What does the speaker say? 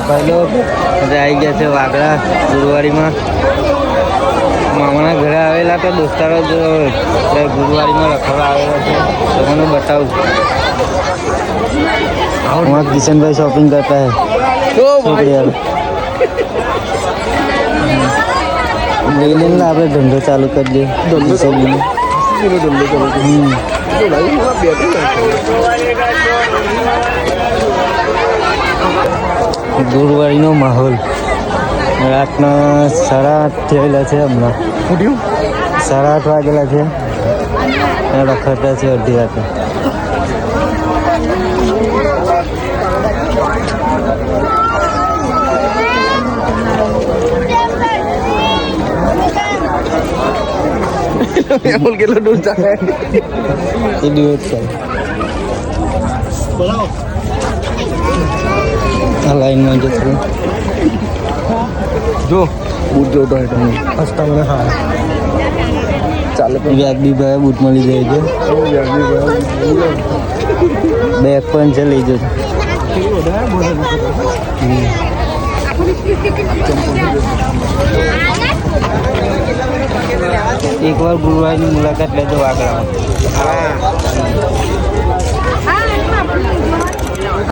ભાઈ લોકો આવી ગયા છે વાગડા ગુરુવારીમાં. મામાના ઘરે આવેલા તો દોસ્તારો જ ગુરુવારીમાં રખડવા આવેલા છે. તમને બતાવું वहाँ किशन भाई शॉपिंग करता है ले लेना આપણે ધંધો ચાલુ કરી દઈએ. ધંધો ગુરુવારીનો માહોલ રાતના 8:30 થયેલા છે. હમણાં 8:30 વાગેલા છે. રખડતા છે અડધી રાતે. बोल के लड्डू चाहे ये દિવસ છે. આ લાઈનમાં જશું જો બૂટ જોતો હોય તમે હસતા મને હા ચાલે વ્યાજબી ભાઈ બૂટ મળી જાય છે. બેગ પણ છે લઈ જજો. એકવાર ગુરુવારની મુલાકાત લેજો વાગડામાં.